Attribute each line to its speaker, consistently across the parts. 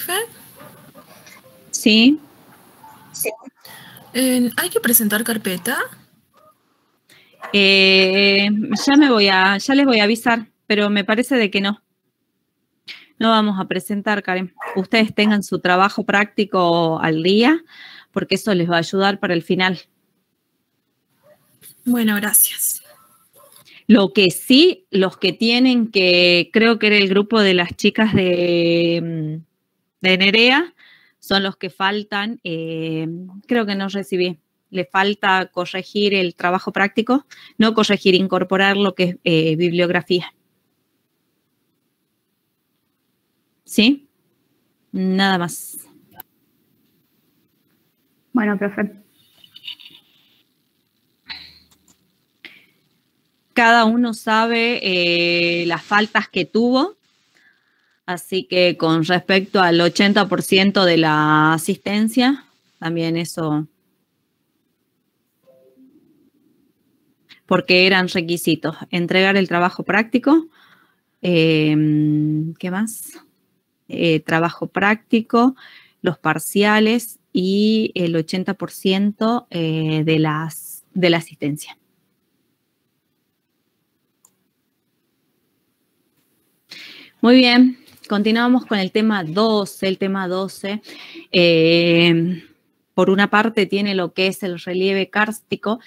Speaker 1: profe.
Speaker 2: Sí.
Speaker 1: ¿Hay que presentar carpeta?
Speaker 2: Ya les voy a avisar, pero me parece de que no. No vamos a presentar, Karen. Ustedes tengan su trabajo práctico al día, porque eso les va a ayudar para el final.
Speaker 1: Bueno, gracias.
Speaker 2: Lo que sí, los que tienen que, creo que era el grupo de las chicas de Nerea, son los que faltan, creo que no recibí. Le falta corregir el trabajo práctico, no corregir, incorporar lo que es bibliografía. ¿Sí? Nada más.
Speaker 3: Bueno, profe.
Speaker 2: Cada uno sabe las faltas que tuvo, así que con respecto al 80% de la asistencia, también eso, porque eran requisitos. Entregar el trabajo práctico, ¿qué más? Trabajo práctico, los parciales y el 80% de la asistencia. Muy bien, continuamos con el tema 12. El tema 12, por una parte, tiene lo que es el relieve kárstico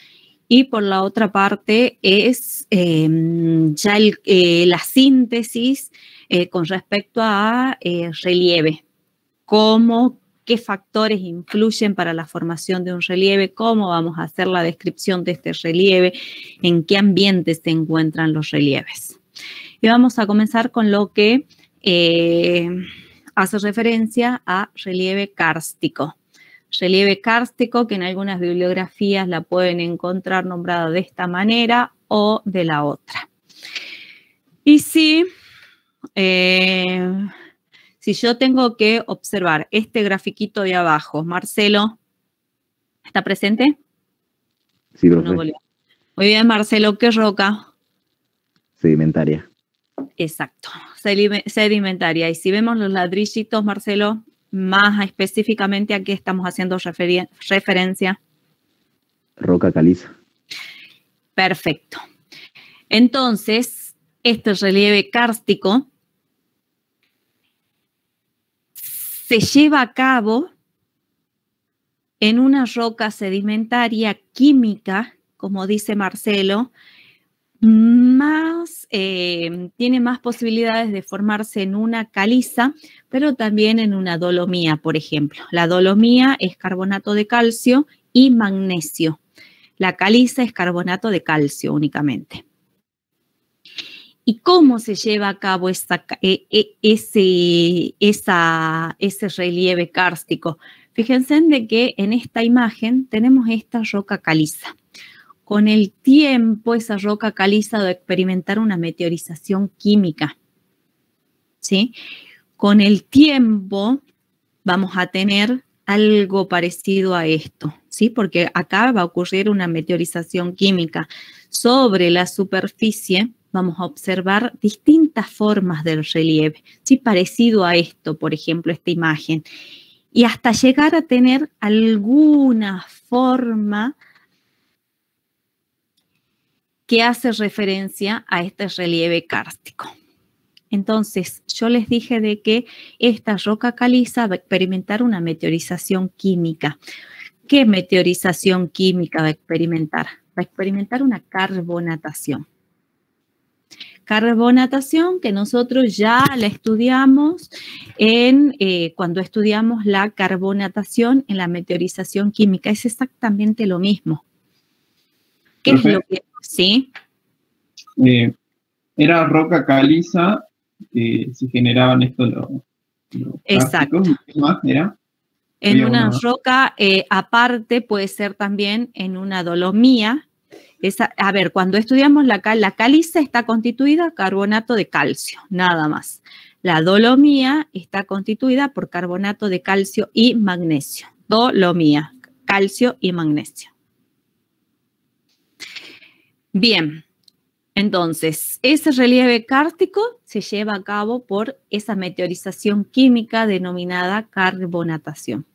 Speaker 2: y por la otra parte es ya la síntesis con respecto a relieve. Qué factores influyen para la formación de un relieve, cómo vamos a hacer la descripción de este relieve, en qué ambiente se encuentran los relieves. Y vamos a comenzar con lo que hace referencia a relieve kárstico. Relieve kárstico, que en algunas bibliografías la pueden encontrar nombrada de esta manera o de la otra. Y si yo tengo que observar este grafiquito de abajo, Marcelo, ¿está presente?
Speaker 4: Sí, profe.
Speaker 2: No, muy bien, Marcelo, ¿qué roca?
Speaker 4: Sedimentaria.
Speaker 2: Exacto, sedimentaria. Y si vemos los ladrillitos, Marcelo, más específicamente a qué estamos haciendo referencia.
Speaker 4: Roca caliza.
Speaker 2: Perfecto. Entonces, este relieve kárstico se lleva a cabo en una roca sedimentaria química, como dice Marcelo, tiene más posibilidades de formarse en una caliza, pero también en una dolomía, por ejemplo. La dolomía es carbonato de calcio y magnesio. La caliza es carbonato de calcio únicamente. ¿Y cómo se lleva a cabo ese relieve kárstico? Fíjense en que en esta imagen tenemos esta roca caliza. Con el tiempo, esa roca caliza va a experimentar una meteorización química, ¿sí? Con el tiempo vamos a tener algo parecido a esto, ¿sí? Porque acá va a ocurrir una meteorización química. Sobre la superficie vamos a observar distintas formas del relieve, ¿sí? Parecido a esto, por ejemplo, esta imagen. Y hasta llegar a tener alguna forma que hace referencia a este relieve kárstico. Entonces, yo les dije de que esta roca caliza va a experimentar una meteorización química. ¿Qué meteorización química va a experimentar? Va a experimentar una carbonatación. Carbonatación que nosotros ya la estudiamos cuando estudiamos la carbonatación en la meteorización química. Es exactamente lo mismo. ¿Qué es lo que...? ¿Sí?
Speaker 5: Era roca caliza que se generaban estos los
Speaker 2: exacto.
Speaker 5: ¿Qué más era?
Speaker 2: En una roca, aparte puede ser también en una dolomía. A ver, cuando estudiamos la caliza está constituida por carbonato de calcio, nada más. La dolomía está constituida por carbonato de calcio y magnesio. Dolomía, calcio y magnesio. Bien, Entonces, ese relieve kárstico se lleva a cabo por esa meteorización química denominada carbonatación.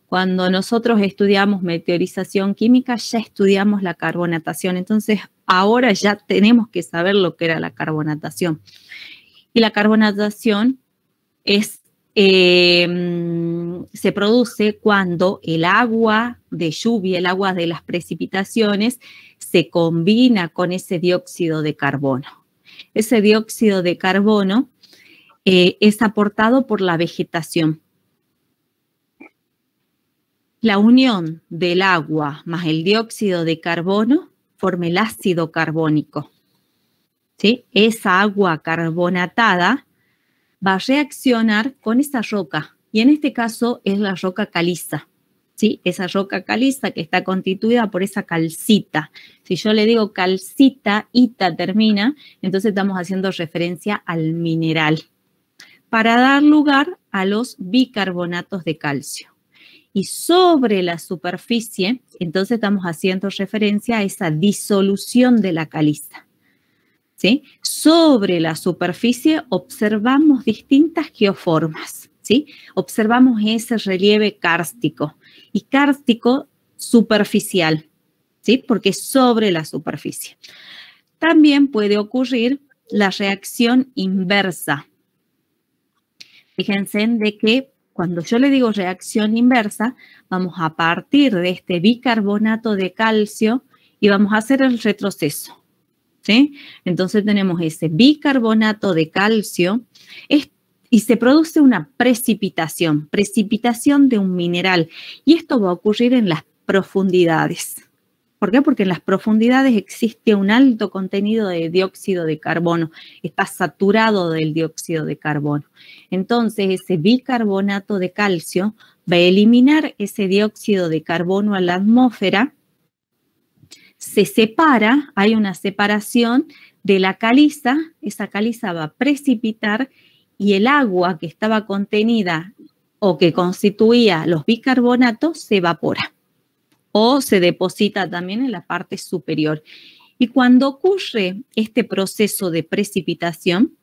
Speaker 2: Cuando nosotros estudiamos meteorización química, ya estudiamos la carbonatación. Entonces, ahora ya tenemos que saber lo que era la carbonatación. Y la carbonatación se produce cuando el agua de lluvia, el agua de las precipitaciones, se combina con ese dióxido de carbono. Ese dióxido de carbono es aportado por la vegetación. La unión del agua más el dióxido de carbono forma el ácido carbónico. ¿Sí? Esa agua carbonatada va a reaccionar con esa roca, y en este caso es la roca caliza. ¿Sí? Esa roca caliza que está constituida por esa calcita. Si yo le digo calcita, ita termina, entonces estamos haciendo referencia al mineral, para dar lugar a los bicarbonatos de calcio. Y sobre la superficie, entonces estamos haciendo referencia a esa disolución de la caliza. ¿Sí? Sobre la superficie observamos distintas geoformas. ¿Sí? Observamos ese relieve kárstico, y kárstico superficial, ¿sí? Porque es sobre la superficie. También puede ocurrir la reacción inversa. Fíjense de que cuando yo le digo reacción inversa, vamos a partir de este bicarbonato de calcio y vamos a hacer el retroceso. ¿Sí? Entonces tenemos ese bicarbonato de calcio y se produce una precipitación de un mineral. Y esto va a ocurrir en las profundidades. ¿Por qué? Porque en las profundidades existe un alto contenido de dióxido de carbono, está saturado del dióxido de carbono. Entonces, ese bicarbonato de calcio va a eliminar ese dióxido de carbono a la atmósfera, se separa, hay una separación de la caliza, esa caliza va a precipitar y el agua que estaba contenida o que constituía los bicarbonatos se evapora o se deposita también en la parte superior. Y cuando ocurre este proceso de precipitación,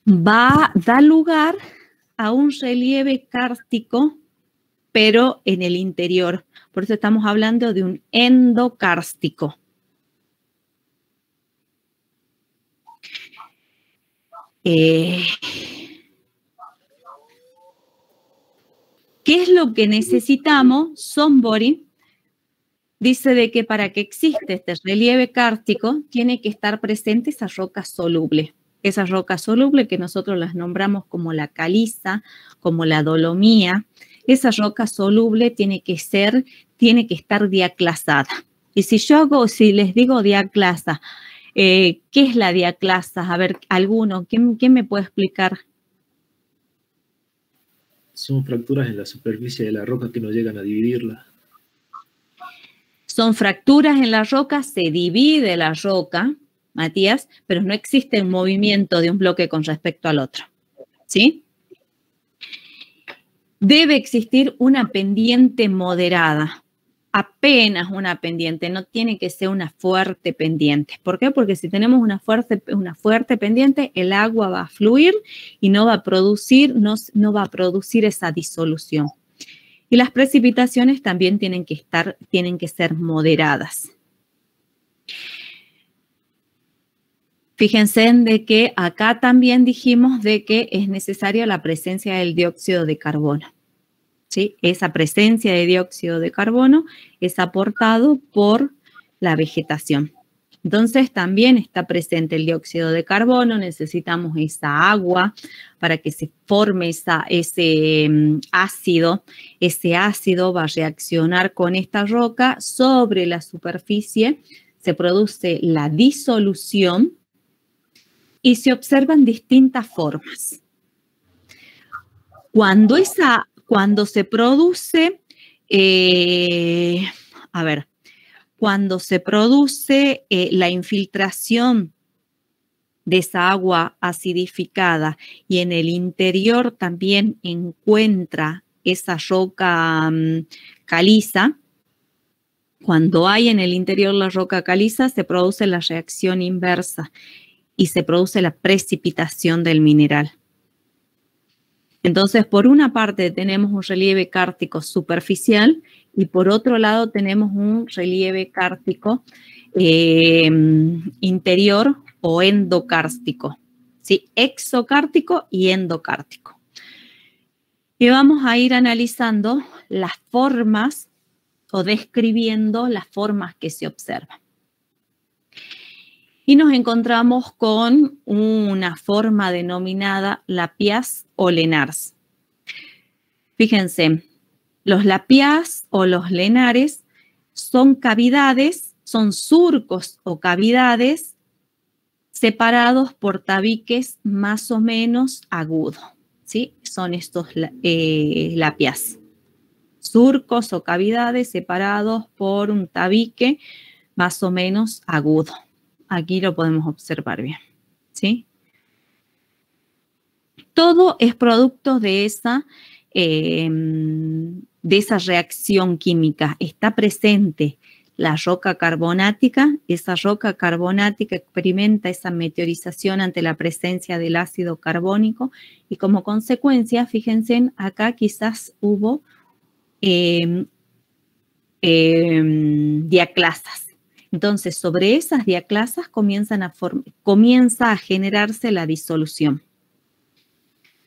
Speaker 2: va a dar lugar a un relieve kárstico, pero en el interior. Por eso estamos hablando de un endokárstico. ¿Qué es lo que necesitamos? Sonbori dice de que para que exista este relieve kárstico tiene que estar presente esa roca soluble. Esa roca soluble que nosotros las nombramos como la caliza, como la dolomía. Esa roca soluble tiene que estar diaclasada. Y si les digo diaclasa, ¿qué es la diaclasa? A ver, alguno, ¿quién me puede explicar?
Speaker 3: Son fracturas en la superficie de la roca que no llegan a dividirla.
Speaker 2: Son fracturas en la roca, se divide la roca, Matías, pero no existe un movimiento de un bloque con respecto al otro. ¿Sí? Debe existir una pendiente moderada, apenas una pendiente, no tiene que ser una fuerte pendiente. ¿Por qué? Porque si tenemos una fuerte pendiente, el agua va a fluir y no va a producir esa disolución. Y las precipitaciones también tienen que ser moderadas. Fíjense en de que acá también dijimos de que es necesaria la presencia del dióxido de carbono. ¿Sí? Esa presencia de dióxido de carbono es aportado por la vegetación. Entonces también está presente el dióxido de carbono, necesitamos esa agua para que se forme ese ácido. Ese ácido va a reaccionar con esta roca sobre la superficie, se produce la disolución y se observan distintas formas. Cuando se produce, cuando se produce la infiltración de esa agua acidificada y en el interior también encuentra esa roca caliza, Cuando hay en el interior la roca caliza, se produce la reacción inversa y se produce la precipitación del mineral. Entonces, por una parte tenemos un relieve kárstico superficial y por otro lado tenemos un relieve kárstico interior o endokárstico, ¿sí? Exokárstico y endokárstico. Y vamos a ir analizando las formas o describiendo las formas que se observan. Y nos encontramos con una forma denominada lapiaz o lenars. Fíjense, los lapiaz o los lenares son cavidades, son surcos o cavidades separados por tabiques más o menos agudos, ¿sí? Son estos lapiaz. Surcos o cavidades separados por un tabique más o menos agudo. Aquí lo podemos observar bien, ¿sí? Todo es producto de esa reacción química. Está presente la roca carbonática. Esa roca carbonática experimenta esa meteorización ante la presencia del ácido carbónico y como consecuencia, fíjense, acá quizás hubo diaclasas. Entonces, sobre esas diaclasas comienza a generarse la disolución.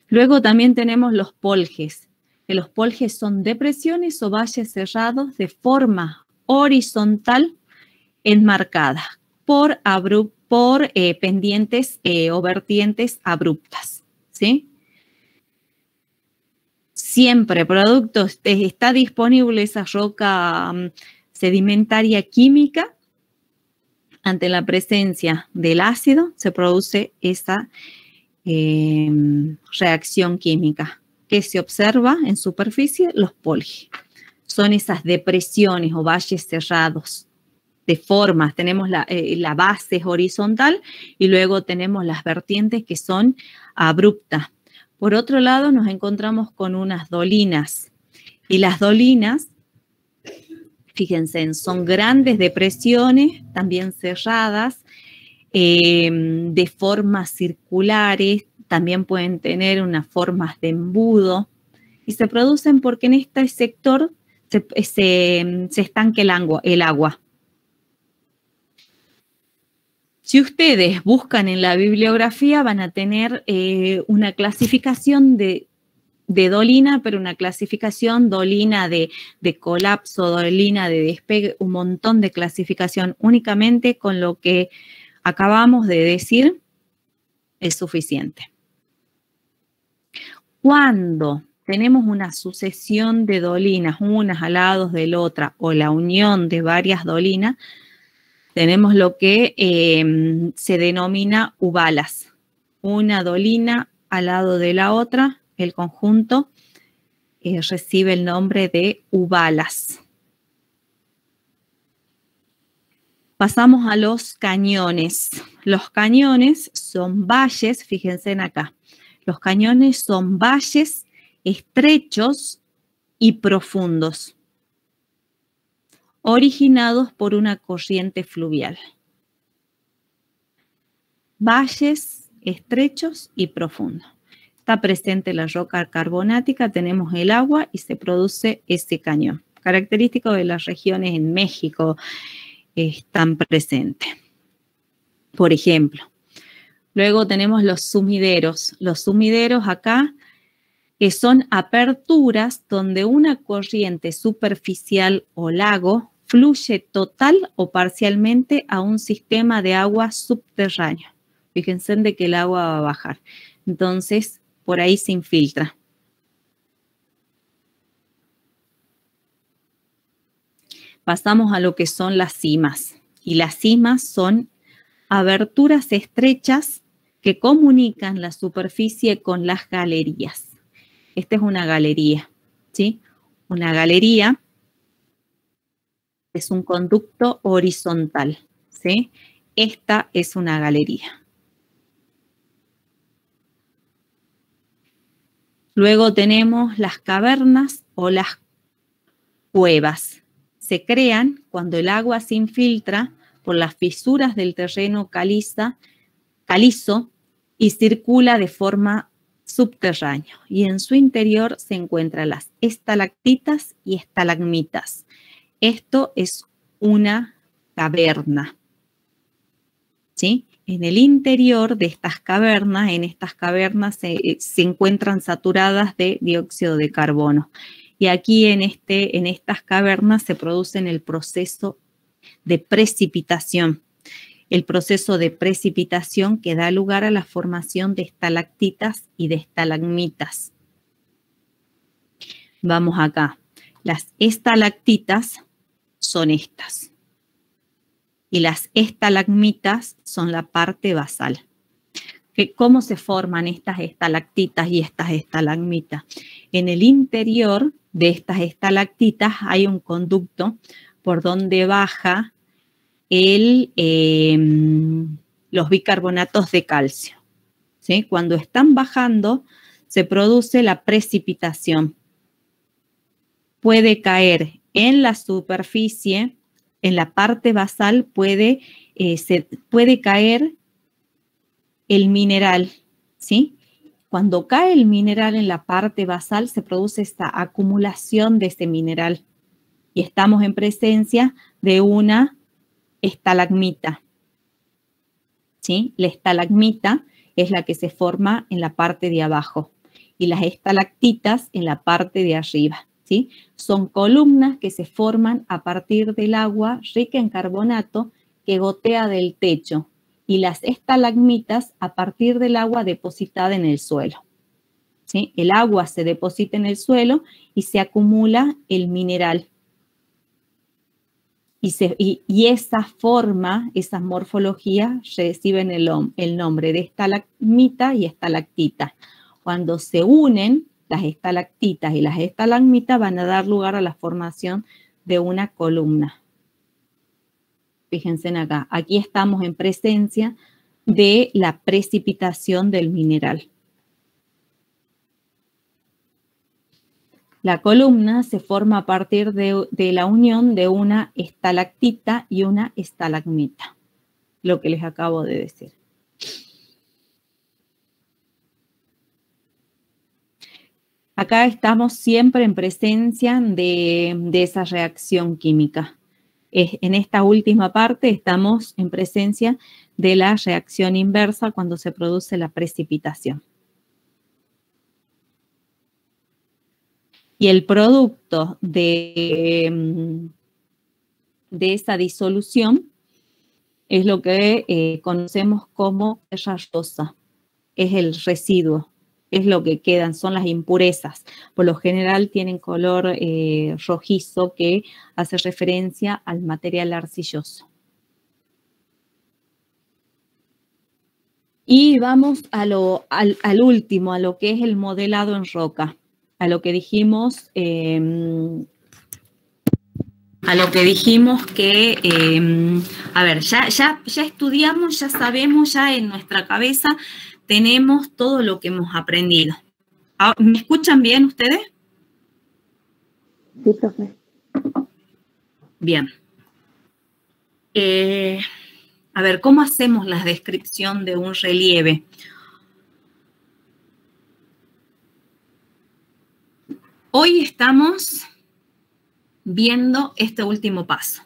Speaker 2: Luego también tenemos los poljes, que los poljes son depresiones o valles cerrados de forma horizontal enmarcadas por pendientes o vertientes abruptas, ¿sí? Siempre está disponible esa roca sedimentaria química. Ante la presencia del ácido se produce esa reacción química que se observa en superficie, los poljes. Son esas depresiones o valles cerrados de formas. Tenemos la base horizontal y luego tenemos las vertientes que son abruptas. Por otro lado, nos encontramos con unas dolinas. Y las dolinas, fíjense, son grandes depresiones, también cerradas, de formas circulares, también pueden tener unas formas de embudo, y se producen porque en este sector se estanca el agua. Si ustedes buscan en la bibliografía, van a tener una clasificación de dolina, pero una clasificación dolina de colapso, dolina de despegue, un montón de clasificación. Únicamente con lo que acabamos de decir es suficiente. Cuando tenemos una sucesión de dolinas, unas al lado de la otra, o la unión de varias dolinas, tenemos lo que se denomina ubalas. Una dolina al lado de la otra, el conjunto recibe el nombre de ubalas. Pasamos a los cañones. Los cañones son valles, fíjense en acá. Los cañones son valles estrechos y profundos, originados por una corriente fluvial. Valles estrechos y profundos. Está presente la roca carbonática, tenemos el agua y se produce ese cañón. Característico de las regiones en México están presentes. Por ejemplo, luego tenemos los sumideros. Los sumideros acá que son aperturas donde una corriente superficial o lago fluye total o parcialmente a un sistema de agua subterráneo. Fíjense de que el agua va a bajar. Entonces, por ahí se infiltra. Pasamos a lo que son las simas. Y las simas son aberturas estrechas que comunican la superficie con las galerías. Esta es una galería, ¿sí? Una galería es un conducto horizontal, ¿sí? Esta es una galería. Luego tenemos las cavernas o las cuevas, se crean cuando el agua se infiltra por las fisuras del terreno calizo y circula de forma subterránea. Y en su interior se encuentran las estalactitas y estalagmitas. Esto es una caverna, ¿sí? En el interior de estas cavernas, se encuentran saturadas de dióxido de carbono. Y aquí en estas cavernas se produce el proceso de precipitación. El proceso de precipitación que da lugar a la formación de estalactitas y de estalagmitas. Vamos acá. Las estalactitas son estas. Y las estalagmitas son la parte basal. ¿Cómo se forman estas estalactitas y estas estalagmitas? En el interior de estas estalactitas hay un conducto por donde baja los bicarbonatos de calcio, ¿sí? Cuando están bajando, se produce la precipitación. Puede caer en la superficie, en la parte basal puede caer el mineral, ¿sí? Cuando cae el mineral en la parte basal, se produce esta acumulación de ese mineral y estamos en presencia de una estalagmita, ¿sí? La estalagmita es la que se forma en la parte de abajo y las estalactitas en la parte de arriba, ¿sí? Son columnas que se forman a partir del agua rica en carbonato que gotea del techo y las estalagmitas a partir del agua depositada en el suelo, ¿sí? El agua se deposita en el suelo y se acumula el mineral. Y esa forma, esa morfología reciben el nombre de estalagmita y estalactita. Cuando se unen las estalactitas y las estalagmitas van a dar lugar a la formación de una columna. Fíjense acá, aquí estamos en presencia de la precipitación del mineral. La columna se forma a partir de la unión de una estalactita y una estalagmita, lo que les acabo de decir. Acá estamos siempre en presencia de esa reacción química. En esta última parte estamos en presencia de la reacción inversa cuando se produce la precipitación. Y el producto de esa disolución es lo que conocemos como tierra rosa. Es el residuo, es lo que quedan, son las impurezas. Por lo general tienen color rojizo que hace referencia al material arcilloso. Y vamos al último, a lo que es el modelado en roca. A lo que dijimos que, a ver, ya estudiamos, ya sabemos, ya en nuestra cabeza tenemos todo lo que hemos aprendido. ¿Me escuchan bien ustedes? Sí, profe.
Speaker 1: Bien. A ver, ¿cómo hacemos la descripción de un relieve? Hoy estamos viendo este último paso,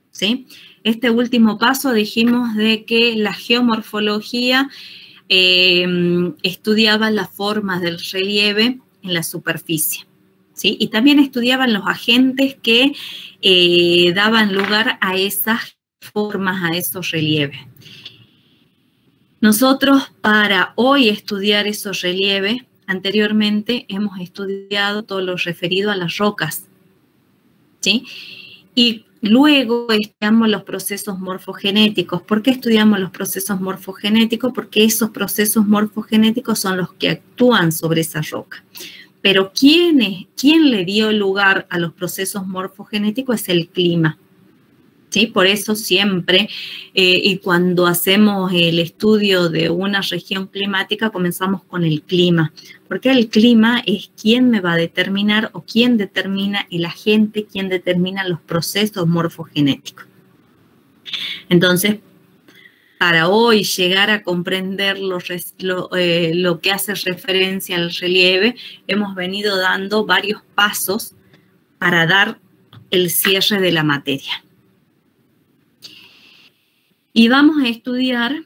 Speaker 1: ¿sí? Este último paso dijimos de que la geomorfología estudiaba las formas del relieve en la superficie, ¿sí? Y también estudiaban los agentes que daban lugar a esas formas, a esos relieves. Nosotros, para hoy estudiar esos relieves, anteriormente hemos estudiado todo lo referido a las rocas, ¿sí? Y luego estudiamos los procesos morfogenéticos. ¿Por qué estudiamos los procesos morfogenéticos? Porque esos procesos morfogenéticos son los que actúan sobre esa roca. Pero ¿quién le dio lugar a los procesos morfogenéticos? Es el clima, ¿Sí? Por eso siempre, y cuando hacemos el estudio de una región climática, comenzamos con el clima, porque el clima es quien me va a determinar o quien determina el agente, quien determina los procesos morfogenéticos. Entonces, para hoy llegar a comprender lo que hace referencia al relieve, hemos venido dando varios pasos para dar el cierre de la materia. Y vamos a estudiar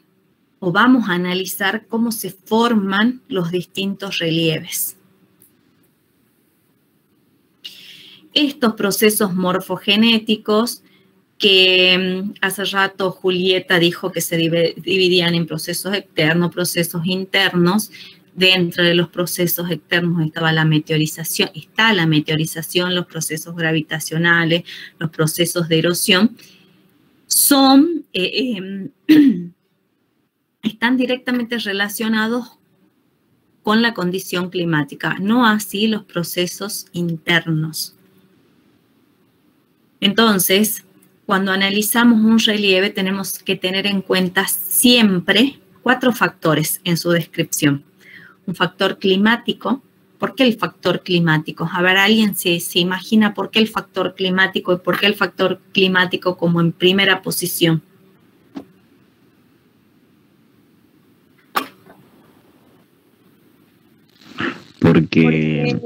Speaker 1: o vamos a analizar cómo se forman los distintos relieves. Estos procesos morfogenéticos que hace rato Julieta dijo que se dividían en procesos externos, procesos internos. Dentro de los procesos externos estaba la meteorización, está la meteorización, los procesos gravitacionales, los procesos de erosión. Están directamente relacionados con la condición climática, no así los procesos internos. Entonces, cuando analizamos un relieve, tenemos que tener en cuenta siempre 4 factores en su descripción. Un factor climático. ¿Por qué el factor climático? A ver, ¿alguien se imagina por qué el factor climático y por qué el factor climático como en primera posición?
Speaker 4: Porque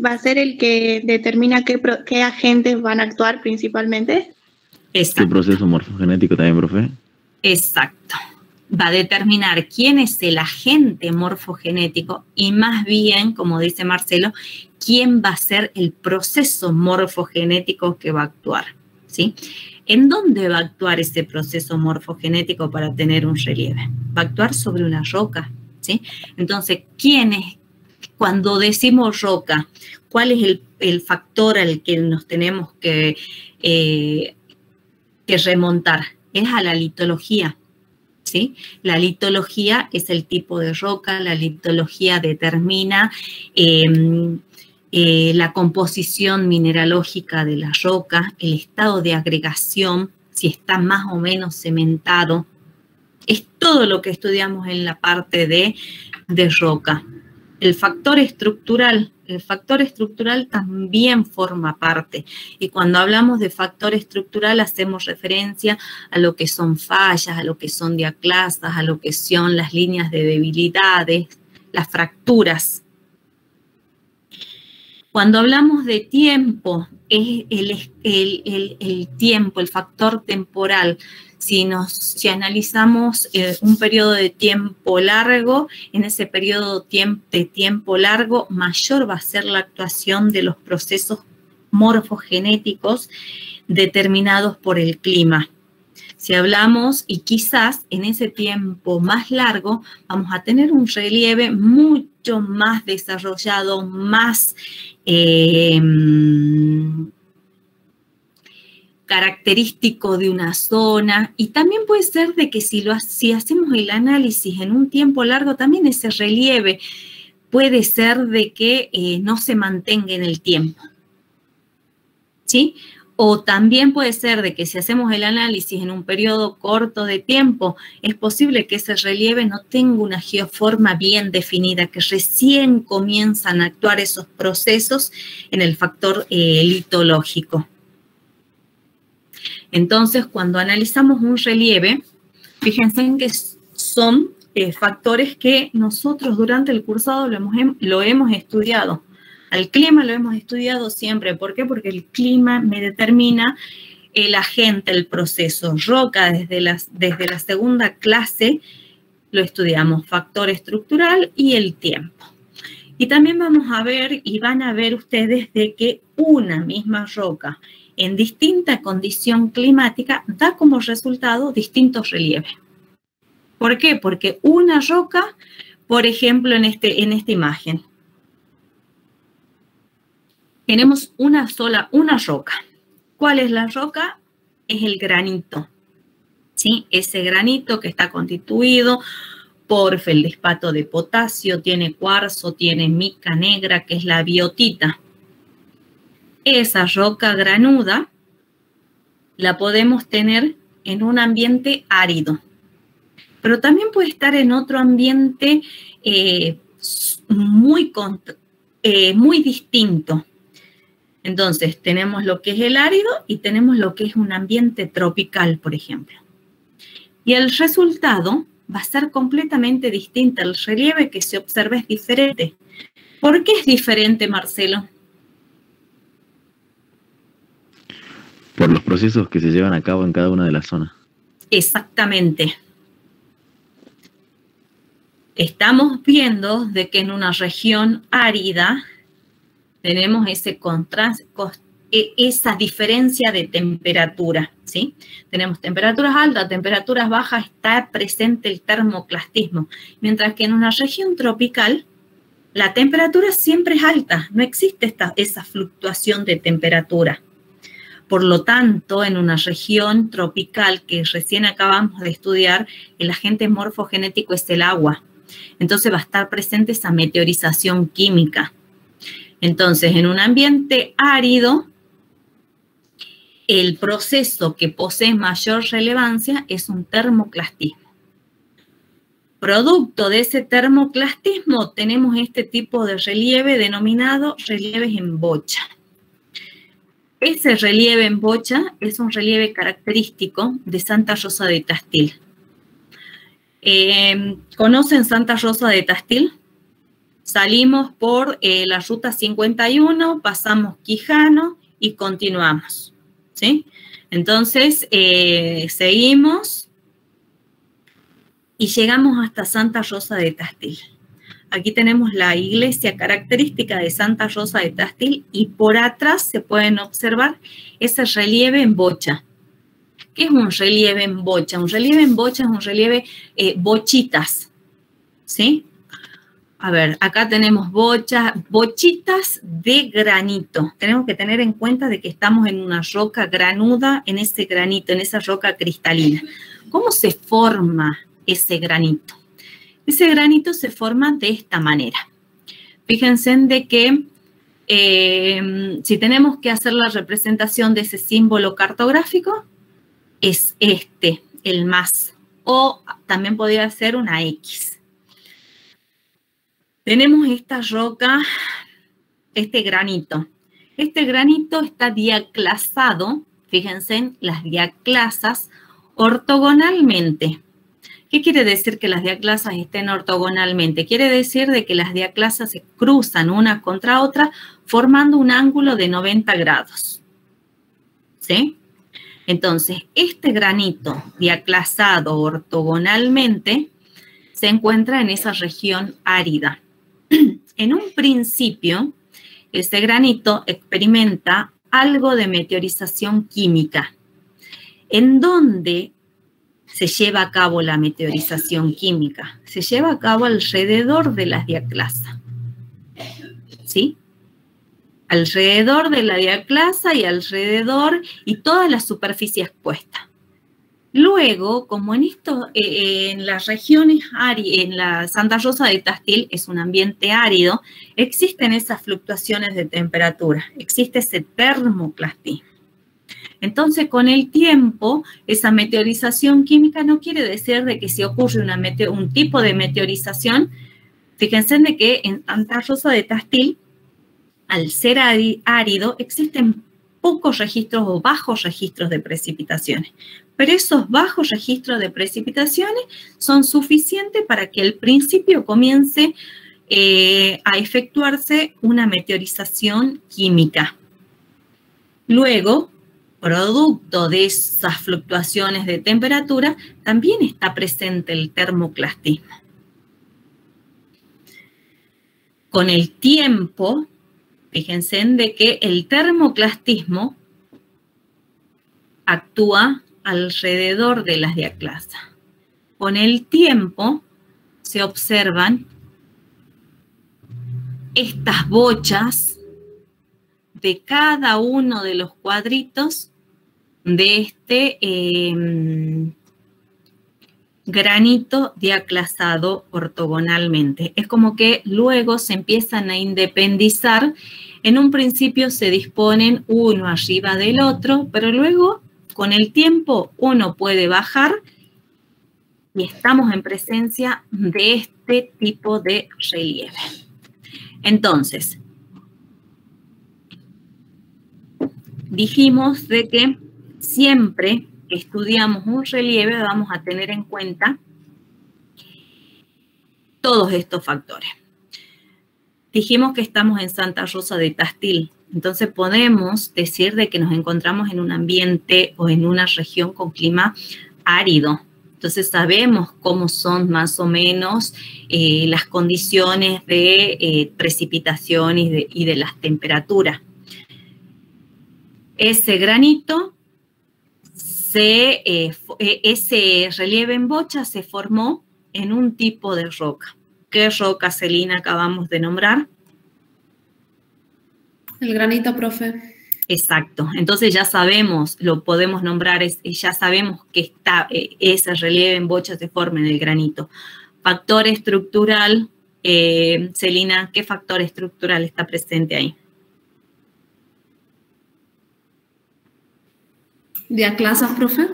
Speaker 6: va a ser el que determina qué agentes van a actuar principalmente.
Speaker 1: Exacto.
Speaker 4: ¿Qué proceso morfogenético también, profe?
Speaker 1: Exacto. Va a determinar quién es el agente morfogenético y más bien, como dice Marcelo, quién va a ser el proceso morfogenético que va a actuar, ¿sí? ¿En dónde va a actuar ese proceso morfogenético para tener un relieve? Va a actuar sobre una roca, ¿sí? Entonces, ¿quién es? Cuando decimos roca, ¿cuál es el factor al que nos tenemos que remontar? Es a la litología. ¿Sí? La litología es el tipo de roca, la litología determina la composición mineralógica de la roca, el estado de agregación, si está más o menos cementado. Es todo lo que estudiamos en la parte de roca. El factor estructural también forma parte. Y cuando hablamos de factor estructural hacemos referencia a lo que son fallas, a lo que son diaclasas, a lo que son las líneas de debilidades, las fracturas. Cuando hablamos de tiempo, es el tiempo, el factor temporal. Si analizamos un periodo de tiempo largo, en ese periodo de tiempo largo, mayor va a ser la actuación de los procesos morfogenéticos determinados por el clima. Si hablamos, y quizás en ese tiempo más largo, vamos a tener un relieve mucho más desarrollado, más característico de una zona, y también puede ser de que si hacemos el análisis en un tiempo largo, también ese relieve puede ser de que no se mantenga en el tiempo, ¿sí? O también puede ser de que si hacemos el análisis en un periodo corto de tiempo, es posible que ese relieve no tenga una geoforma bien definida, que recién comienzan a actuar esos procesos en el factor litológico. Entonces, cuando analizamos un relieve, fíjense en que son factores que nosotros durante el cursado lo hemos estudiado. Al clima lo hemos estudiado siempre. ¿Por qué? Porque el clima me determina el agente, el proceso. Roca, desde la segunda clase lo estudiamos, factor estructural y el tiempo. Y también vamos a ver, y van a ver ustedes, de que una misma roca en distinta condición climática da como resultado distintos relieves. ¿Por qué? Porque una roca, por ejemplo, en esta imagen, tenemos una roca. ¿Cuál es la roca? Es el granito, ¿sí? Ese granito que está constituido por feldespato de potasio, tiene cuarzo, tiene mica negra, que es la biotita. Esa roca granuda la podemos tener en un ambiente árido, pero también puede estar en otro ambiente muy distinto. Entonces, tenemos lo que es el árido y tenemos lo que es un ambiente tropical, por ejemplo. Y el resultado va a ser completamente distinto. El relieve que se observa es diferente. ¿Por qué es diferente, Marcelo?
Speaker 4: Por los procesos que se llevan a cabo en cada una de las zonas.
Speaker 1: Exactamente. Estamos viendo de que en una región árida tenemos ese contraste, esa diferencia de temperatura, ¿sí? Tenemos temperaturas altas, temperaturas bajas, está presente el termoclastismo, mientras que en una región tropical la temperatura siempre es alta, no existe esa fluctuación de temperatura. Por lo tanto, en una región tropical que recién acabamos de estudiar, el agente morfogenético es el agua. Entonces va a estar presente esa meteorización química. Entonces, en un ambiente árido, el proceso que posee mayor relevancia es un termoclastismo. Producto de ese termoclastismo tenemos este tipo de relieve denominado relieves en bocha. Ese relieve en bocha es un relieve característico de Santa Rosa de Tastil. ¿Conocen Santa Rosa de Tastil? Salimos por la ruta 51, pasamos Quijano y continuamos, ¿sí? Entonces, seguimos y llegamos hasta Santa Rosa de Tastil. Aquí tenemos la iglesia característica de Santa Rosa de Tastil y por atrás se pueden observar ese relieve en bocha. ¿Qué es un relieve en bocha? Un relieve en bocha es un relieve bochitas, ¿sí? A ver, acá tenemos bochitas de granito. Tenemos que tener en cuenta de que estamos en una roca granuda, en ese granito, en esa roca cristalina. ¿Cómo se forma ese granito? Ese granito se forma de esta manera. Fíjense en de que si tenemos que hacer la representación de ese símbolo cartográfico, es este, el más, o también podría ser una X. Tenemos esta roca, este granito. Este granito está diaclasado, fíjense en las diaclasas, ortogonalmente. ¿Qué quiere decir que las diaclasas estén ortogonalmente? Quiere decir de que las diaclasas se cruzan una contra otra formando un ángulo de 90 grados. ¿Sí? Entonces, este granito diaclasado ortogonalmente se encuentra en esa región árida. En un principio, este granito experimenta algo de meteorización química. ¿En dónde se lleva a cabo la meteorización química? Se lleva a cabo alrededor de las diaclasas. ¿Sí? Alrededor de la diaclasa y alrededor y toda la superficie expuesta. Luego, como en las regiones en la Santa Rosa de Tastil es un ambiente árido, existen esas fluctuaciones de temperatura, existe ese termoclastismo. Entonces, con el tiempo, esa meteorización química no quiere decir de que si ocurre un tipo de meteorización, fíjense de que en Santa Rosa de Tastil, al ser árido, existen pocos registros o bajos registros de precipitaciones. Pero esos bajos registros de precipitaciones son suficientes para que al principio comience a efectuarse una meteorización química. Luego, producto de esas fluctuaciones de temperatura, también está presente el termoclastismo. Con el tiempo, fíjense en de que el termoclastismo actúa alrededor de las diaclasas. Con el tiempo se observan estas bochas de cada uno de los cuadritos de este granito diaclasado ortogonalmente. Es como que luego se empiezan a independizar. En un principio se disponen uno arriba del otro, pero luego con el tiempo uno puede bajar y estamos en presencia de este tipo de relieve. Entonces, dijimos de que siempre que estudiamos un relieve vamos a tener en cuenta todos estos factores. Dijimos que estamos en Santa Rosa de Tastil, entonces podemos decir de que nos encontramos en un ambiente o en una región con clima árido. Entonces sabemos cómo son más o menos las condiciones de precipitación y de las temperaturas. Ese granito, ese relieve en bocha se formó en un tipo de roca. ¿Qué roca, Celina, acabamos de nombrar?
Speaker 7: El granito, profe.
Speaker 1: Exacto. Entonces ya sabemos, lo podemos nombrar, ya sabemos que ese relieve en bocha se forma en el granito. Factor estructural, Celina, ¿qué factor estructural está presente ahí?
Speaker 7: ¿Diaclasas, profe?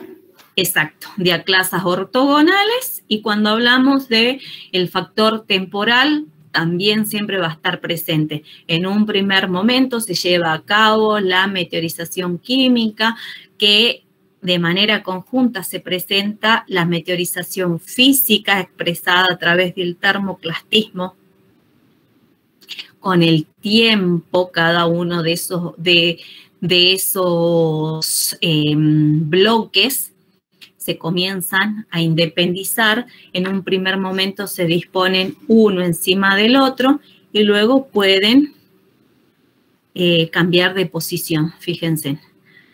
Speaker 1: Exacto, diaclasas ortogonales, y cuando hablamos de el factor temporal, también siempre va a estar presente. En un primer momento se lleva a cabo la meteorización química, que de manera conjunta se presenta la meteorización física expresada a través del termoclastismo. Con el tiempo, cada uno de esos bloques se comienzan a independizar. En un primer momento se disponen uno encima del otro y luego pueden cambiar de posición. Fíjense,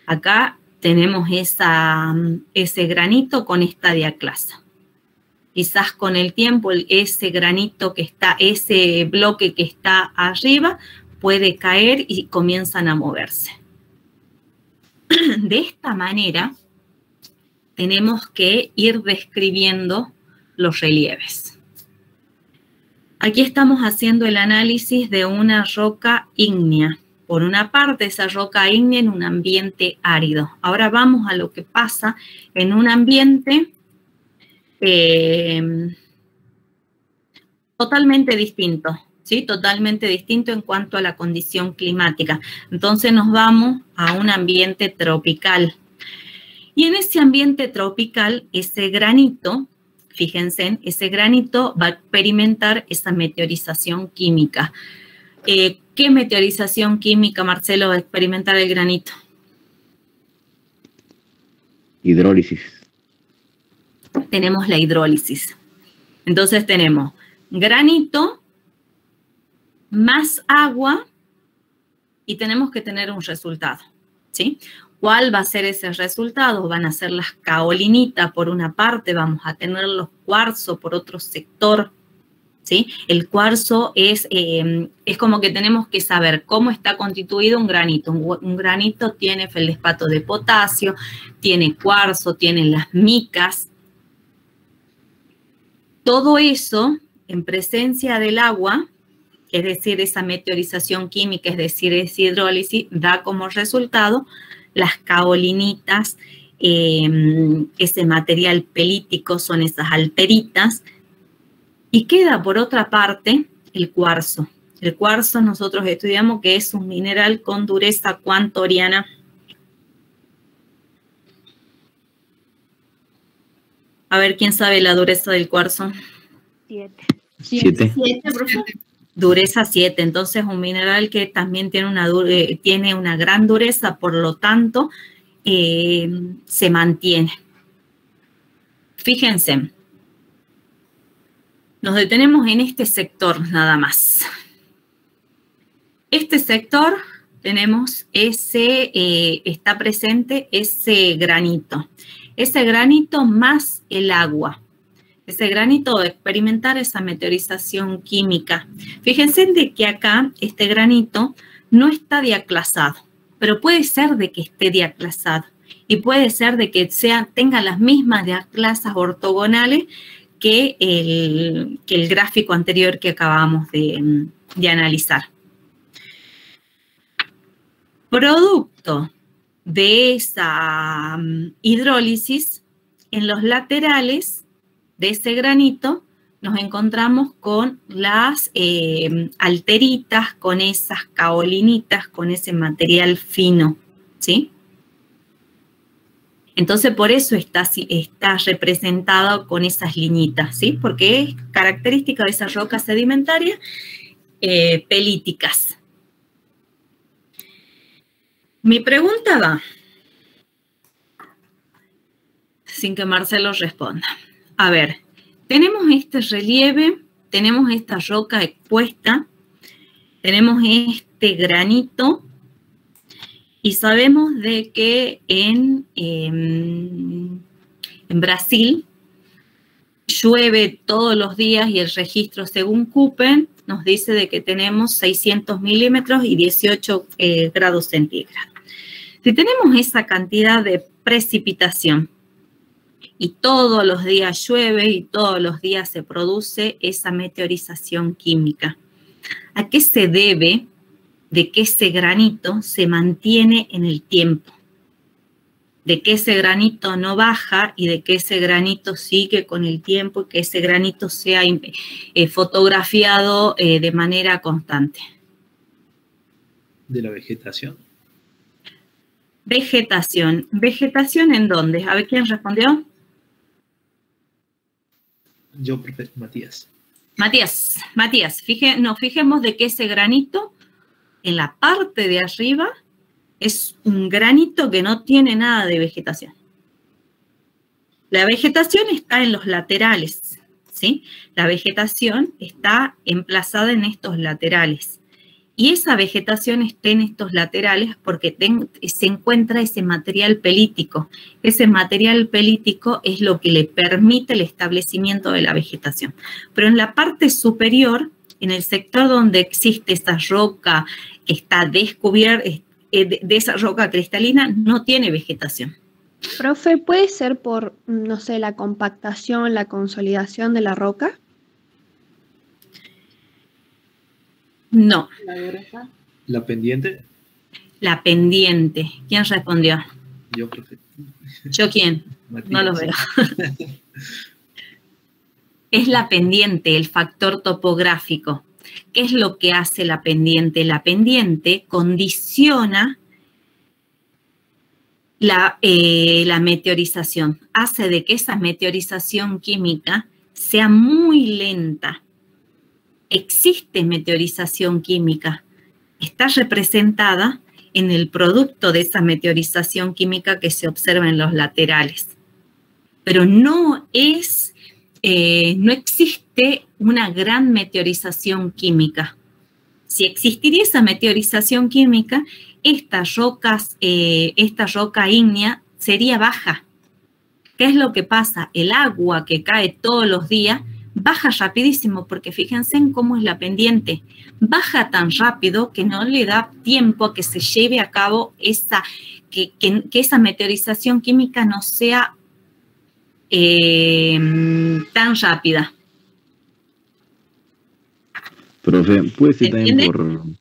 Speaker 1: acá tenemos ese granito con esta diaclasa. Quizás con el tiempo ese bloque que está arriba puede caer y comienzan a moverse. De esta manera tenemos que ir describiendo los relieves. Aquí estamos haciendo el análisis de una roca ígnea. Por una parte, esa roca ígnea en un ambiente árido. Ahora vamos a lo que pasa en un ambiente totalmente distinto, ¿sí? Totalmente distinto en cuanto a la condición climática. Entonces nos vamos a un ambiente tropical. Y en ese ambiente tropical, ese granito, fíjense, ese granito va a experimentar esa meteorización química. ¿Qué meteorización química, Marcelo, va a experimentar el granito?
Speaker 4: Hidrólisis.
Speaker 1: Tenemos la hidrólisis. Entonces tenemos granito más agua y tenemos que tener un resultado, ¿sí? ¿Cuál va a ser ese resultado? Van a ser las caolinitas por una parte, vamos a tener los cuarzos por otro sector, ¿sí? El cuarzo es como que tenemos que saber cómo está constituido un granito. Un granito tiene feldespato de potasio, tiene cuarzo, tiene las micas. Todo eso en presencia del agua, es decir, esa meteorización química, es decir, esa hidrólisis, da como resultado las caolinitas, ese material pelítico, son esas alteritas, y queda por otra parte el cuarzo. El cuarzo nosotros estudiamos que es un mineral con dureza ¿cuánto, Oriana? A ver, ¿quién sabe la dureza del cuarzo?
Speaker 4: 7.
Speaker 6: 7, profe.
Speaker 1: Dureza 7, entonces un mineral que también tiene una gran dureza, por lo tanto, se mantiene. Fíjense, nos detenemos en este sector nada más. Este sector tenemos está presente ese granito. Ese granito más el agua. Ese granito va a experimentar esa meteorización química. Fíjense de que acá este granito no está diaclasado, pero puede ser de que esté diaclasado y puede ser de que tenga las mismas diaclasas ortogonales que el gráfico anterior que acabamos de analizar. Producto de esa hidrólisis, en los laterales de ese granito nos encontramos con las alteritas, con esas caolinitas, con ese material fino, ¿sí? Entonces, por eso está representado con esas liñitas, ¿sí? Porque es característica de esas rocas sedimentarias pelíticas. Mi pregunta va, sin que Marcelo responda. A ver, tenemos este relieve, tenemos esta roca expuesta, tenemos este granito, y sabemos de que en Brasil llueve todos los días y el registro según Köppen nos dice de que tenemos 600 milímetros y 18 grados centígrados. Si tenemos esa cantidad de precipitación y todos los días llueve y todos los días se produce esa meteorización química, ¿a qué se debe de que ese granito se mantiene en el tiempo? De que ese granito no baja y de que ese granito sigue con el tiempo y que ese granito sea fotografiado de manera constante.
Speaker 3: ¿De la vegetación?
Speaker 1: Vegetación. ¿Vegetación en dónde? A ver, ¿quién respondió?
Speaker 3: Yo, Matías.
Speaker 1: Matías, nos fijemos de que ese granito en la parte de arriba es un granito que no tiene nada de vegetación. La vegetación está en los laterales, ¿sí? La vegetación está emplazada en estos laterales. Y esa vegetación está en estos laterales porque se encuentra ese material pelítico. Ese material pelítico es lo que le permite el establecimiento de la vegetación. Pero en la parte superior, en el sector donde existe esa roca que está descubierta, de esa roca cristalina, no tiene vegetación.
Speaker 8: Profe, ¿puede ser por, no sé, la compactación, la consolidación de la roca?
Speaker 1: No.
Speaker 3: ¿La pendiente?
Speaker 1: La pendiente. ¿Quién respondió?
Speaker 3: Yo, profe.
Speaker 1: ¿Yo quién?
Speaker 3: Matías.
Speaker 1: No los veo. Es la pendiente, el factor topográfico. ¿Qué es lo que hace la pendiente? La pendiente condiciona la meteorización. Hace de que esa meteorización química sea muy lenta. Existe meteorización química. Está representada en el producto de esa meteorización química que se observa en los laterales. Pero no existe una gran meteorización química. Si existiría esa meteorización química, esta roca ígnea sería baja. ¿Qué es lo que pasa? El agua que cae todos los días baja rapidísimo, porque fíjense en cómo es la pendiente. Baja tan rápido que no le da tiempo a que se lleve a cabo que esa meteorización química no sea tan rápida.
Speaker 4: Profe, ¿puede ser también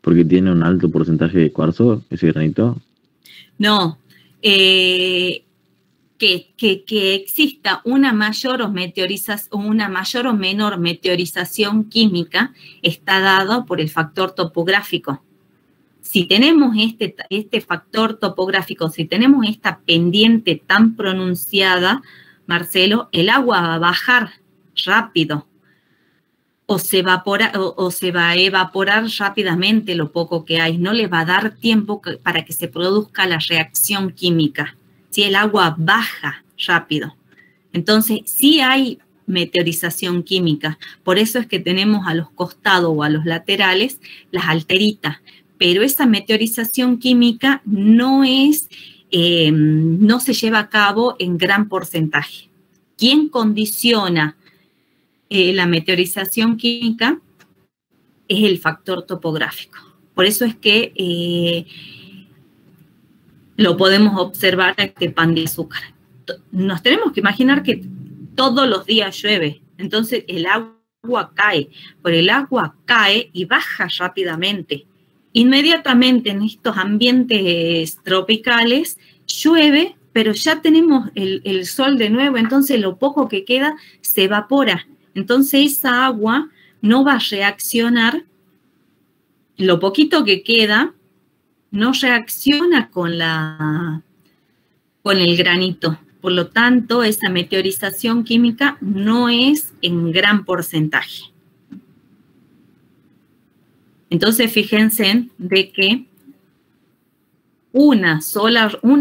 Speaker 4: porque tiene un alto porcentaje de cuarzo ese granito?
Speaker 1: No, que exista una mayor o menor meteorización química está dado por el factor topográfico. Si tenemos este factor topográfico, si tenemos esta pendiente tan pronunciada, Marcelo, el agua va a bajar rápido o se va a evaporar rápidamente lo poco que hay. No le va a dar tiempo para que se produzca la reacción química. Si el agua baja rápido. Entonces, sí hay meteorización química. Por eso es que tenemos a los costados o a los laterales las alteritas. Pero esa meteorización química no se lleva a cabo en gran porcentaje. ¿Quién condiciona la meteorización química? Es el factor topográfico. Por eso es que lo podemos observar en este pan de azúcar. Nos tenemos que imaginar que todos los días llueve, entonces el agua cae, pero el agua cae y baja rápidamente. Inmediatamente en estos ambientes tropicales llueve, pero ya tenemos el sol de nuevo, entonces lo poco que queda se evapora. Entonces esa agua no va a reaccionar, lo poquito que queda no reacciona con el granito. Por lo tanto, esa meteorización química no es en gran porcentaje. Entonces, fíjense de que una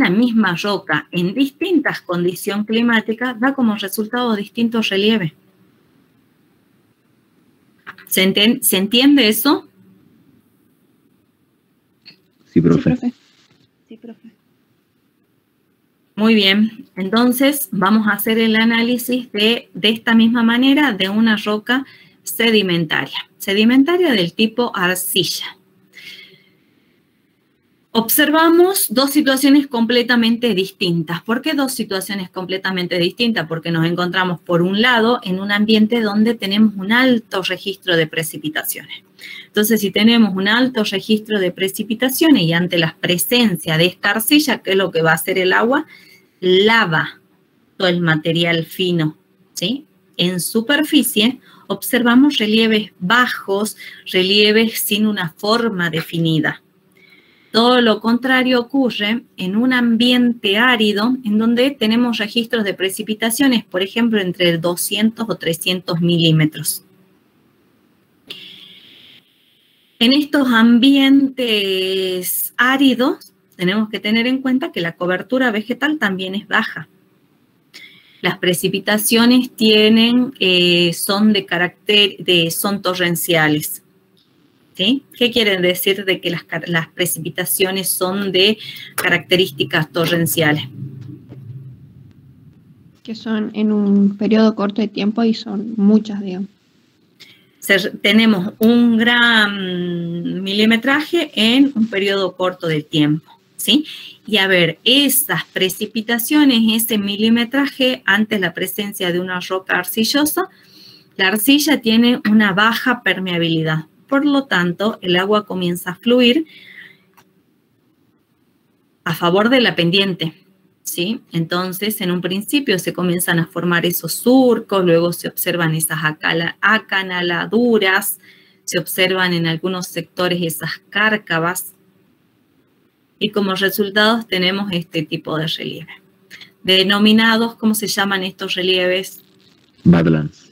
Speaker 1: misma roca en distintas condiciones climáticas da como resultado distintos relieves. ¿Se entiende eso?
Speaker 4: Sí, profe.
Speaker 8: Sí, profe.
Speaker 1: Muy bien, entonces vamos a hacer el análisis de esta misma manera de una roca sedimentaria del tipo arcilla. Observamos dos situaciones completamente distintas. ¿Por qué dos situaciones completamente distintas? Porque nos encontramos, por un lado, en un ambiente donde tenemos un alto registro de precipitaciones. Entonces, si tenemos un alto registro de precipitaciones y ante la presencia de esta arcilla, ¿qué es lo que va a hacer el agua? Lava todo el material fino, ¿sí? En superficie observamos relieves bajos, relieves sin una forma definida. Todo lo contrario ocurre en un ambiente árido en donde tenemos registros de precipitaciones, por ejemplo, entre 200 o 300 milímetros. En estos ambientes áridos tenemos que tener en cuenta que la cobertura vegetal también es baja. Las precipitaciones son torrenciales. ¿Sí? ¿Qué quieren decir de que las precipitaciones son de características torrenciales?
Speaker 8: Que son en un periodo corto de tiempo y son muchas, digamos.
Speaker 1: Tenemos un gran milimetraje en un periodo corto de tiempo, ¿sí? Y a ver, esas precipitaciones, ese milimetraje, ante la presencia de una roca arcillosa, la arcilla tiene una baja permeabilidad. Por lo tanto, el agua comienza a fluir a favor de la pendiente, ¿sí? Entonces, en un principio se comienzan a formar esos surcos, luego se observan esas acanaladuras, se observan en algunos sectores esas cárcavas y como resultados tenemos este tipo de relieve. Denominados, ¿cómo se llaman estos relieves?
Speaker 4: Badlands.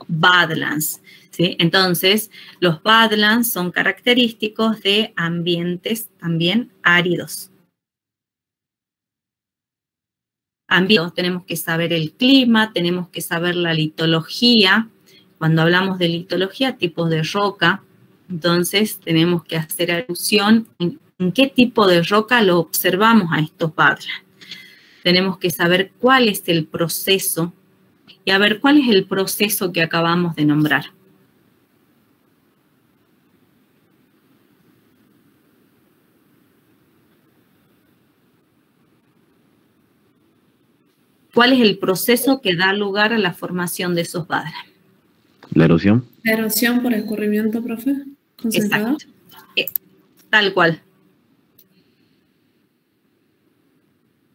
Speaker 1: Badlands. ¿Sí? Entonces, los badlands son característicos de ambientes también áridos. Tenemos que saber el clima, tenemos que saber la litología. Cuando hablamos de litología, tipos de roca, entonces tenemos que hacer alusión en qué tipo de roca lo observamos a estos badlands. Tenemos que saber cuál es el proceso y a ver cuál es el proceso que acabamos de nombrar. ¿Cuál es el proceso que da lugar a la formación de esos badlands?
Speaker 4: ¿La erosión?
Speaker 7: La erosión por escurrimiento, profe. ¿Concentrado?
Speaker 1: Exacto. Tal cual.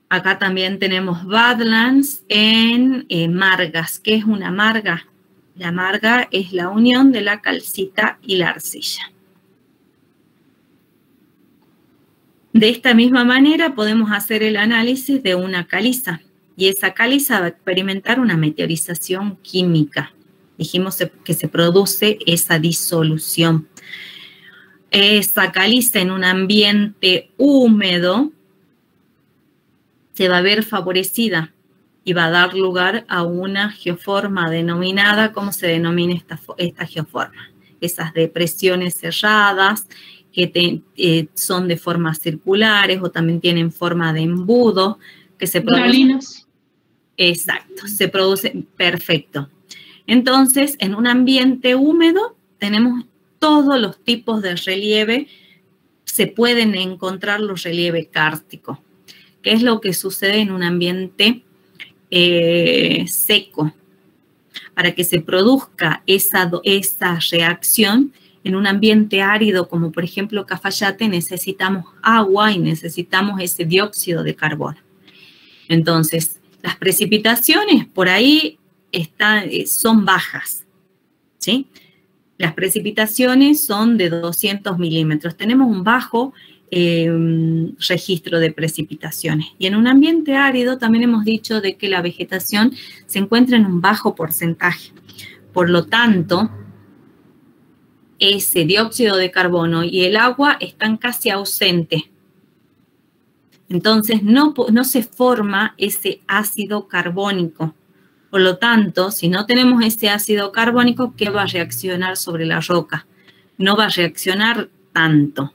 Speaker 1: Acá también tenemos badlands en margas. ¿Qué es una marga? La marga es la unión de la calcita y la arcilla. De esta misma manera podemos hacer el análisis de una caliza. Y esa caliza va a experimentar una meteorización química. Dijimos que se produce esa disolución. Esa caliza en un ambiente húmedo se va a ver favorecida y va a dar lugar a una geoforma denominada, ¿cómo se denomina esta geoforma? Esas depresiones cerradas que son de formas circulares o también tienen forma de embudo, que se producen. Exacto, se produce, perfecto. Entonces, en un ambiente húmedo tenemos todos los tipos de relieve, se pueden encontrar los relieves kársticos. ¿Qué es lo que sucede en un ambiente seco? Para que se produzca esa reacción, En un ambiente árido, como por ejemplo Cafayate, necesitamos agua y necesitamos ese dióxido de carbono. Entonces, las precipitaciones por ahí son bajas, ¿sí? Las precipitaciones son de 200 milímetros. Tenemos un bajo registro de precipitaciones. Y en un ambiente árido también hemos dicho de que la vegetación se encuentra en un bajo porcentaje. Por lo tanto, ese dióxido de carbono y el agua están casi ausentes. Entonces, no se forma ese ácido carbónico. Por lo tanto, si no tenemos ese ácido carbónico, ¿qué va a reaccionar sobre la roca? No va a reaccionar tanto.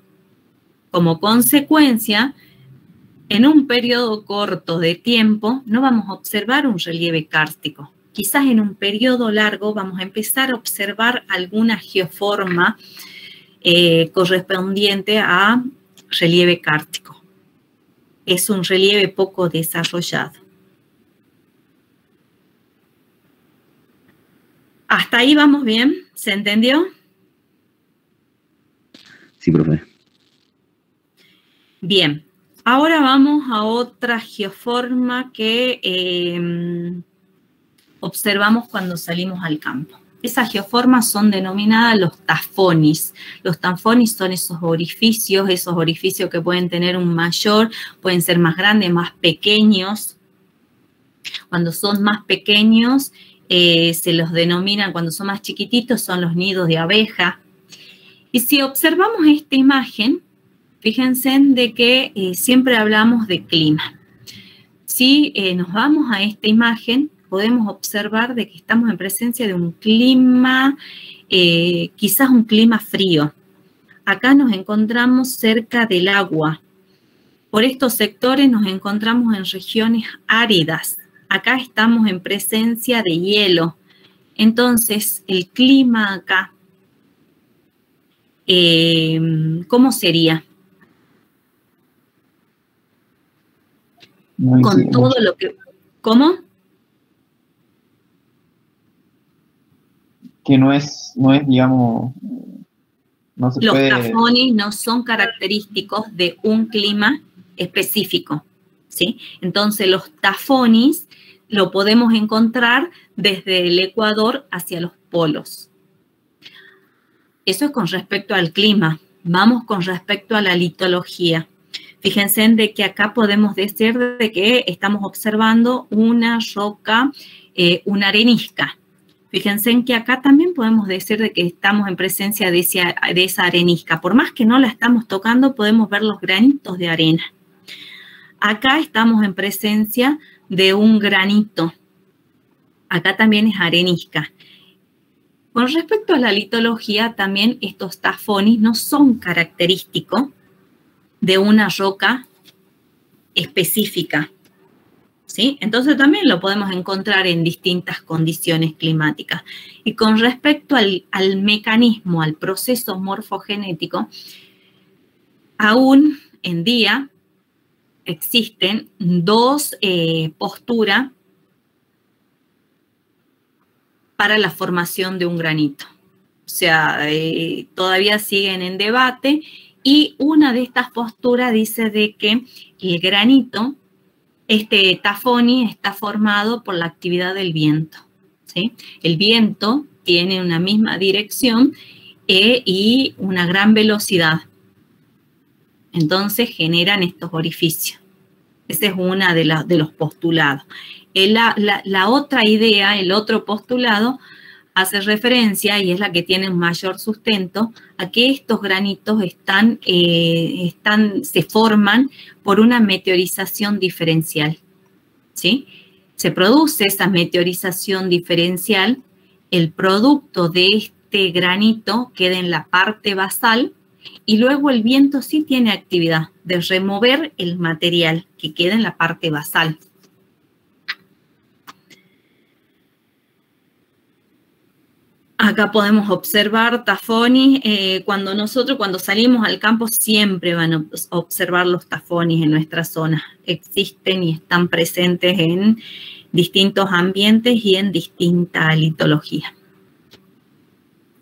Speaker 1: Como consecuencia, en un periodo corto de tiempo, no vamos a observar un relieve kárstico. Quizás en un periodo largo vamos a empezar a observar alguna geoforma correspondiente a relieve kárstico. Es un relieve poco desarrollado. ¿Hasta ahí vamos bien? ¿Se entendió?
Speaker 4: Sí, profe.
Speaker 1: Bien, ahora vamos a otra geoforma que observamos cuando salimos al campo. Esas geoformas son denominadas los tafonis. Los tafonis son esos orificios que pueden tener un mayor, pueden ser más grandes, más pequeños. Cuando son más pequeños, se los denominan, cuando son más chiquititos, son los nidos de abeja. Y si observamos esta imagen, fíjense de que siempre hablamos de clima. Si nos vamos a esta imagen, podemos observar de que estamos en presencia de un clima, quizás un clima frío. Acá nos encontramos cerca del agua. Por estos sectores nos encontramos en regiones áridas. Acá estamos en presencia de hielo. Entonces, el clima acá, ¿cómo sería? Con todo lo que... ¿Cómo?
Speaker 5: Que no es, digamos, no se puede...
Speaker 1: Los tafones no son característicos de un clima específico, ¿sí? Entonces, los tafones lo podemos encontrar desde el Ecuador hacia los polos. Eso es con respecto al clima. Vamos con respecto a la litología. Fíjense de que acá podemos decir de que estamos observando una roca, una arenisca. Fíjense en que acá también podemos decir de que estamos en presencia de esa arenisca. Por más que no la estamos tocando, podemos ver los granitos de arena. Acá estamos en presencia de un granito. Acá también es arenisca. Con respecto a la litología, también estos tafones no son característicos de una roca específica, ¿sí? Entonces también lo podemos encontrar en distintas condiciones climáticas. Y con respecto al mecanismo, al proceso morfogenético, aún en día existen dos posturas para la formación de un granito. O sea, todavía siguen en debate. Y una de estas posturas dice de que el granito, este tafoni, está formado por la actividad del viento, ¿sí? El viento tiene una misma dirección y una gran velocidad. Entonces generan estos orificios. Ese es una de los postulados. La otra idea, el otro postulado, hace referencia, y es la que tiene un mayor sustento, a que estos granitos se forman por una meteorización diferencial, ¿sí? Se produce esa meteorización diferencial, el producto de este granito queda en la parte basal, y luego el viento sí tiene actividad de remover el material que queda en la parte basal. Acá podemos observar tafones. Cuando salimos al campo siempre van a observar los tafones en nuestra zona. Existen y están presentes en distintos ambientes y en distinta litología.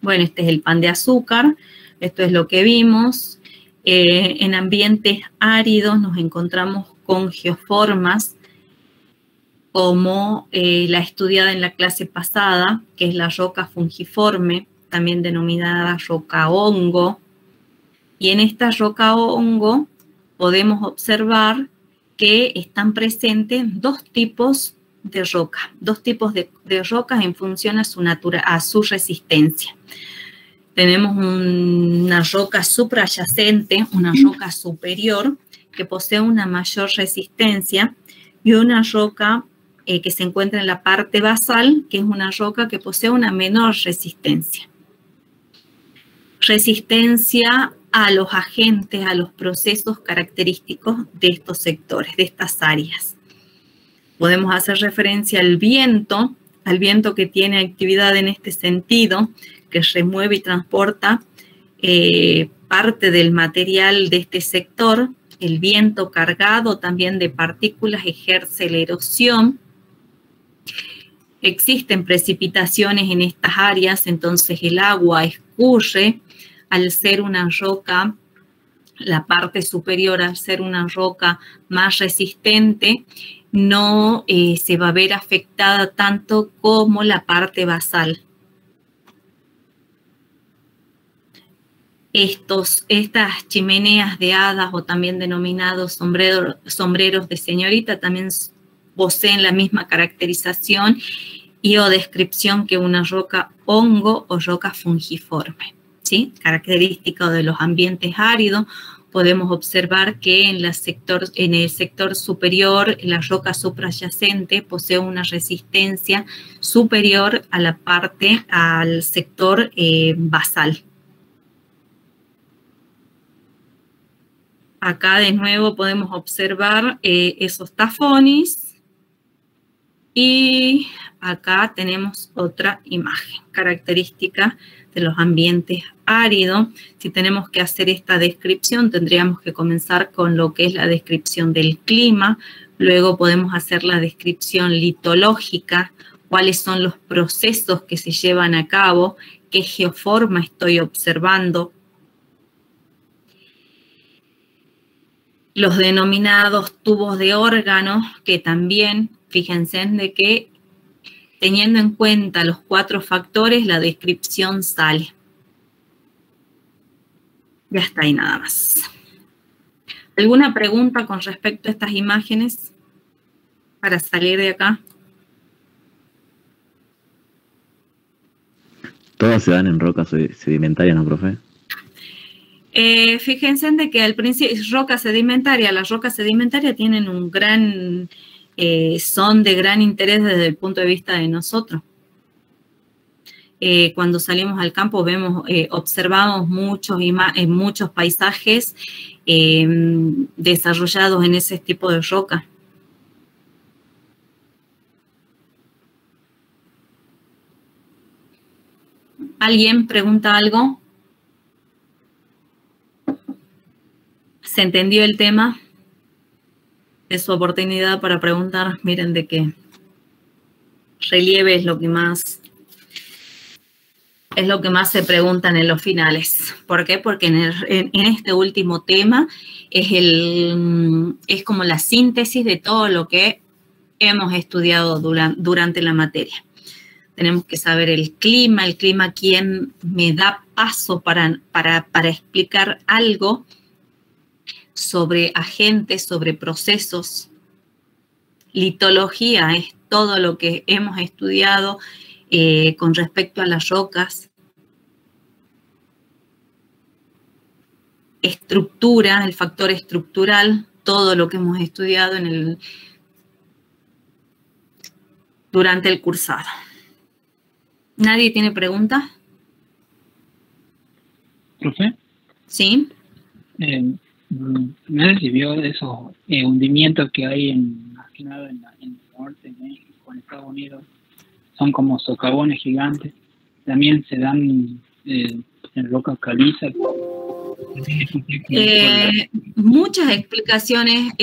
Speaker 1: Bueno, este es el pan de azúcar, esto es lo que vimos. En ambientes áridos nos encontramos con geoformas como la estudiada en la clase pasada, que es la roca fungiforme, también denominada roca hongo. Y en esta roca hongo podemos observar que están presentes dos tipos de roca, de rocas en función a su resistencia. Tenemos una roca suprayacente, una roca superior, que posee una mayor resistencia, y una roca que se encuentra en la parte basal, que es una roca que posee una menor resistencia. Resistencia a los agentes, a los procesos característicos de estos sectores, de estas áreas. Podemos hacer referencia al viento que tiene actividad en este sentido, que remueve y transporta parte del material de este sector. El viento cargado también de partículas ejerce la erosión. Existen precipitaciones en estas áreas, entonces el agua escurre. Al ser una roca, la parte superior, al ser una roca más resistente, no se va a ver afectada tanto como la parte basal. Estas chimeneas de hadas, o también denominados sombreros de señorita, también poseen la misma caracterización y o descripción que una roca hongo o roca fungiforme, ¿sí? Característica de los ambientes áridos. Podemos observar que en el sector superior, la roca suprayacente posee una resistencia superior al sector basal. Acá de nuevo podemos observar esos tafones, y acá tenemos otra imagen característica de los ambientes áridos. Si tenemos que hacer esta descripción, tendríamos que comenzar con lo que es la descripción del clima, luego podemos hacer la descripción litológica, cuáles son los procesos que se llevan a cabo, qué geoforma estoy observando, los denominados tubos de órganos, que también, fíjense de que teniendo en cuenta los 4 factores, la descripción sale. Ya está ahí nada más. ¿Alguna pregunta con respecto a estas imágenes para salir de acá?
Speaker 4: Todas se dan en rocas sedimentarias, ¿no, profe?
Speaker 1: Fíjense de que al principio las rocas sedimentarias tienen un gran, son de gran interés desde el punto de vista de nosotros. Cuando salimos al campo observamos muchos paisajes desarrollados en ese tipo de roca. ¿Alguien pregunta algo? ¿Se entendió el tema? Es su oportunidad para preguntar. Miren de qué relieve es lo que más se preguntan en los finales. ¿Por qué? Porque en este último tema es como la síntesis de todo lo que hemos estudiado durante la materia. Tenemos que saber el clima quién me da paso para explicar algo sobre agentes, sobre procesos. Litología es todo lo que hemos estudiado con respecto a las rocas. Estructura, el factor estructural, todo lo que hemos estudiado durante el cursado. ¿Nadie tiene preguntas?
Speaker 9: ¿Profe?
Speaker 1: Sí.
Speaker 9: Me recibió de esos hundimientos que hay más que nada en el norte de México, en Estados Unidos. Son como socavones gigantes. También se dan en rocas calizas.
Speaker 1: Muchas explicaciones,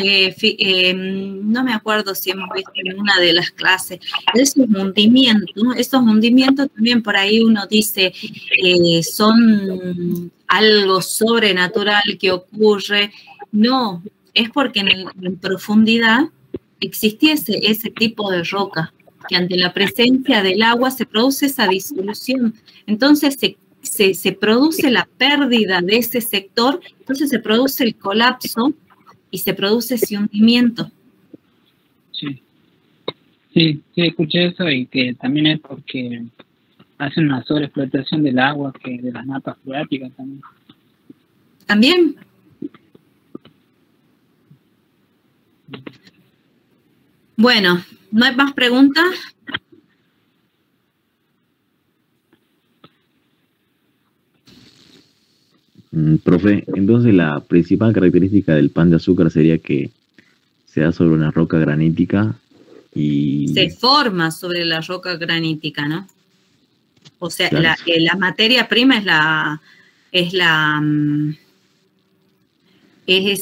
Speaker 1: no me acuerdo si hemos visto en una de las clases, esos hundimientos también por ahí uno dice son algo sobrenatural que ocurre. No, es porque en profundidad existiese ese tipo de roca, que ante la presencia del agua se produce esa disolución. Entonces se produce la pérdida de ese sector, entonces se produce el colapso y se produce ese hundimiento.
Speaker 9: Sí, escuché eso, y que también es porque hacen una sobreexplotación del agua, que de las napas freáticas también.
Speaker 1: ¿También? Bueno, ¿no hay más preguntas?
Speaker 4: Profe, entonces la principal característica del pan de azúcar sería que se da sobre una roca granítica y...
Speaker 1: Se forma sobre la roca granítica, ¿no? O sea,
Speaker 4: claro,
Speaker 1: la materia prima es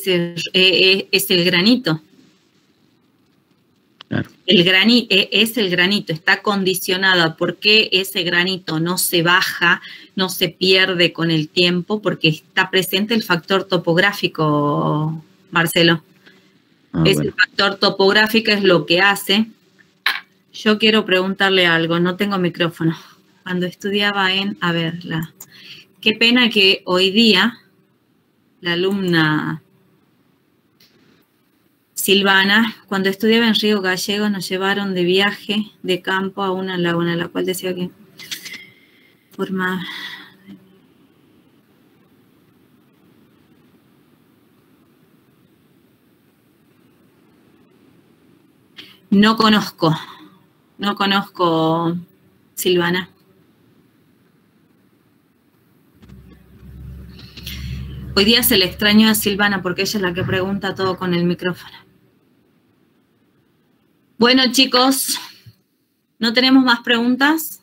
Speaker 1: el granito.
Speaker 4: claro.
Speaker 1: Es el granito, está condicionado porque ese granito no se baja, no se pierde con el tiempo, porque está presente el factor topográfico, Marcelo. Ese factor topográfico es lo que hace. Yo quiero preguntarle algo, no tengo micrófono. Cuando estudiaba qué pena que hoy día la alumna Silvana, cuando estudiaba en Río Gallegos, nos llevaron de viaje de campo a una laguna, la cual decía que forma... No conozco, Silvana. Hoy día se le extrañó a Silvana porque ella es la que pregunta todo con el micrófono. Bueno, chicos, ¿no tenemos más preguntas?